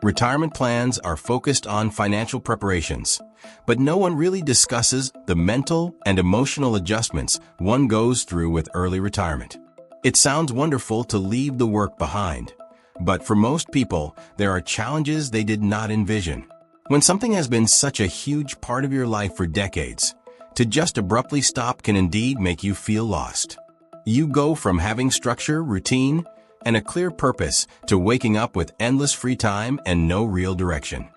Retirement plans are focused on financial preparations, but no one really discusses the mental and emotional adjustments one goes through with early retirement. It sounds wonderful to leave the work behind, but for most people, there are challenges they did not envision. When something has been such a huge part of your life for decades, to just abruptly stop can indeed make you feel lost. You go from having structure, routine, and a clear purpose to waking up with endless free time and no real direction.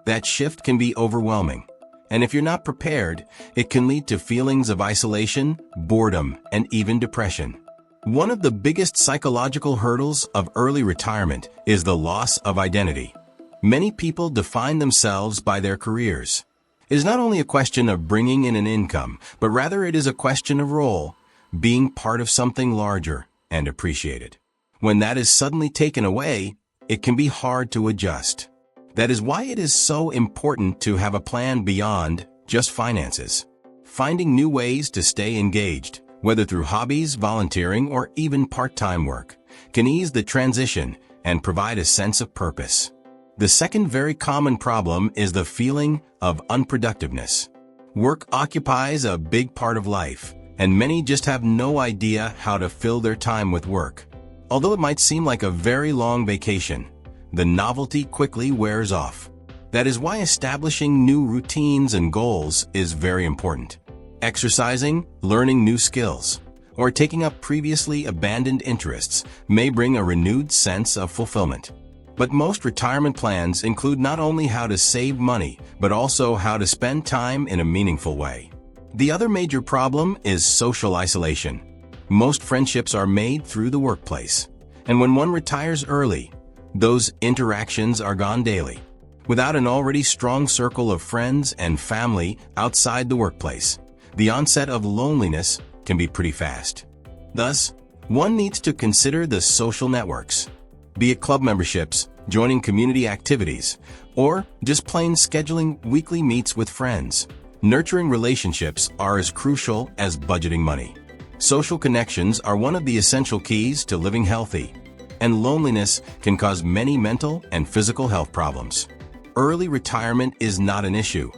That shift can be overwhelming, and if you're not prepared, it can lead to feelings of isolation, boredom, and even depression. One of the biggest psychological hurdles of early retirement is the loss of identity. Many people define themselves by their careers. It is not only a question of bringing in an income, but rather it is a question of role, being part of something larger and appreciated. When that is suddenly taken away, it can be hard to adjust. That is why it is so important to have a plan beyond just finances. Finding new ways to stay engaged, whether through hobbies, volunteering, or even part-time work, can ease the transition and provide a sense of purpose. The second very common problem is the feeling of unproductiveness. Work occupies a big part of life, and many just have no idea how to fill their time with work. Although it might seem like a very long vacation, the novelty quickly wears off. That is why establishing new routines and goals is very important. Exercising, learning new skills, or taking up previously abandoned interests may bring a renewed sense of fulfillment. But most retirement plans include not only how to save money, but also how to spend time in a meaningful way. The other major problem is social isolation. Most friendships are made through the workplace, and when one retires early, those interactions are gone daily. Without an already strong circle of friends and family outside the workplace, the onset of loneliness can be pretty fast. Thus, one needs to consider the social networks, be it club memberships, joining community activities, or just plain scheduling weekly meets with friends. Nurturing relationships are as crucial as budgeting money. Social connections are one of the essential keys to living healthy, and loneliness can cause many mental and physical health problems. Early retirement is not an issue,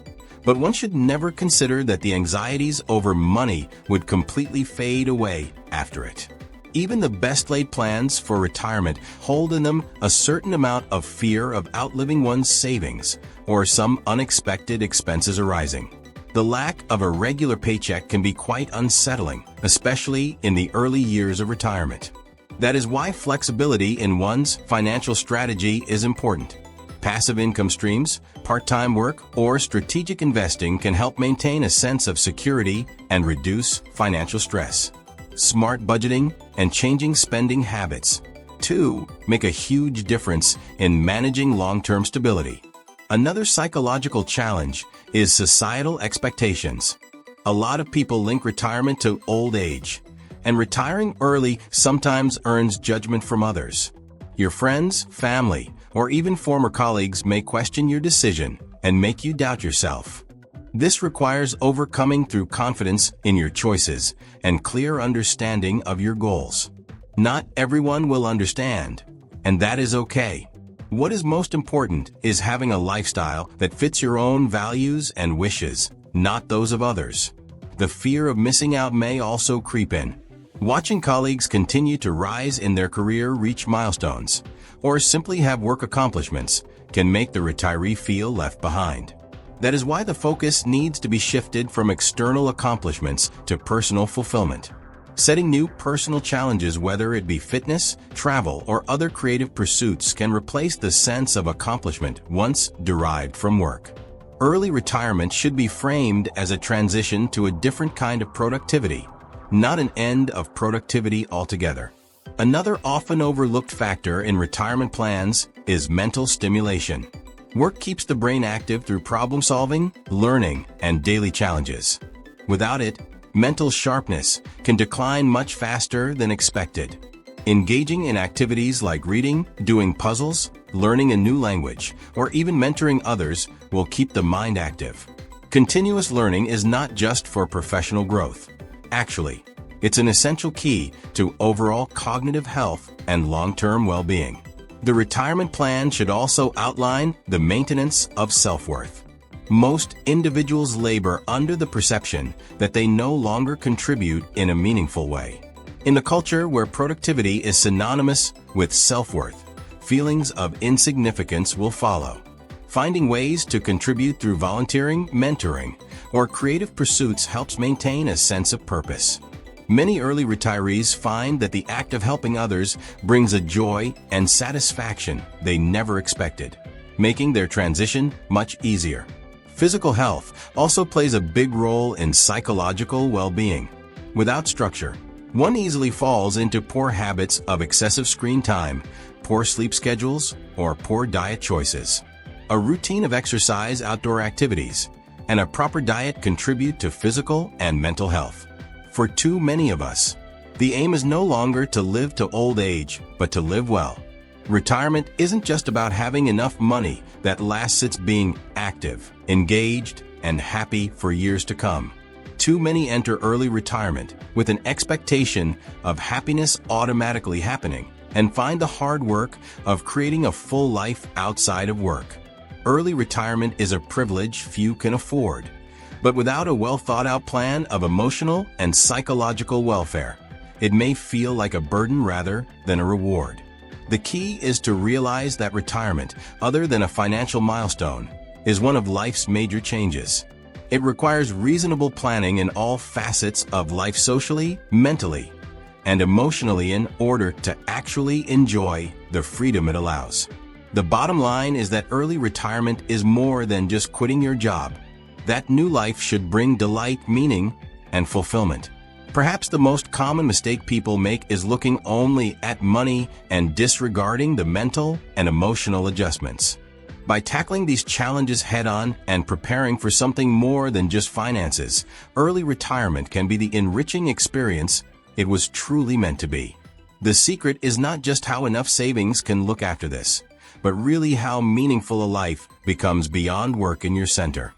but one should never consider that the anxieties over money would completely fade away after it. Even the best-laid plans for retirement hold in them a certain amount of fear of outliving one's savings or some unexpected expenses arising. The lack of a regular paycheck can be quite unsettling, especially in the early years of retirement. That is why flexibility in one's financial strategy is important. Passive income streams, part-time work, or strategic investing can help maintain a sense of security and reduce financial stress. Smart budgeting and changing spending habits, too, make a huge difference in managing long-term stability. Another psychological challenge is societal expectations. A lot of people link retirement to old age, and retiring early sometimes earns judgment from others. Your friends, family, or even former colleagues may question your decision and make you doubt yourself. This requires overcoming through confidence in your choices and clear understanding of your goals. Not everyone will understand, and that is okay. What is most important is having a lifestyle that fits your own values and wishes, not those of others. The fear of missing out may also creep in. Watching colleagues continue to rise in their career, reach milestones, or simply have work accomplishments can make the retiree feel left behind. That is why the focus needs to be shifted from external accomplishments to personal fulfillment. Setting new personal challenges, whether it be fitness, travel, or other creative pursuits, can replace the sense of accomplishment once derived from work. Early retirement should be framed as a transition to a different kind of productivity, not an end of productivity altogether. Another often overlooked factor in retirement plans is mental stimulation. Work keeps the brain active through problem-solving, learning, and daily challenges. Without it, mental sharpness can decline much faster than expected. Engaging in activities like reading, doing puzzles, learning a new language, or even mentoring others will keep the mind active. Continuous learning is not just for professional growth. Actually, it's an essential key to overall cognitive health and long-term well-being. The retirement plan should also outline the maintenance of self-worth. Most individuals labor under the perception that they no longer contribute in a meaningful way. In a culture where productivity is synonymous with self-worth, feelings of insignificance will follow. Finding ways to contribute through volunteering, mentoring, or creative pursuits helps maintain a sense of purpose. Many early retirees find that the act of helping others brings a joy and satisfaction they never expected, making their transition much easier. Physical health also plays a big role in psychological well-being. Without structure, one easily falls into poor habits of excessive screen time, poor sleep schedules, or poor diet choices. A routine of exercise, outdoor activities, and a proper diet contribute to physical and mental health. For too many of us, the aim is no longer to live to old age, but to live well. Retirement isn't just about having enough money that lasts, it's being active, engaged, and happy for years to come. Too many enter early retirement with an expectation of happiness automatically happening and find the hard work of creating a full life outside of work. Early retirement is a privilege few can afford, but without a well-thought-out plan of emotional and psychological welfare, it may feel like a burden rather than a reward. The key is to realize that retirement, other than a financial milestone, is one of life's major changes. It requires reasonable planning in all facets of life, socially, mentally, and emotionally, in order to actually enjoy the freedom it allows. The bottom line is that early retirement is more than just quitting your job. That new life should bring delight, meaning, and fulfillment. Perhaps the most common mistake people make is looking only at money and disregarding the mental and emotional adjustments. By tackling these challenges head-on and preparing for something more than just finances, early retirement can be the enriching experience it was truly meant to be. The secret is not just how enough savings can look after this, but really how meaningful a life becomes beyond work in your center.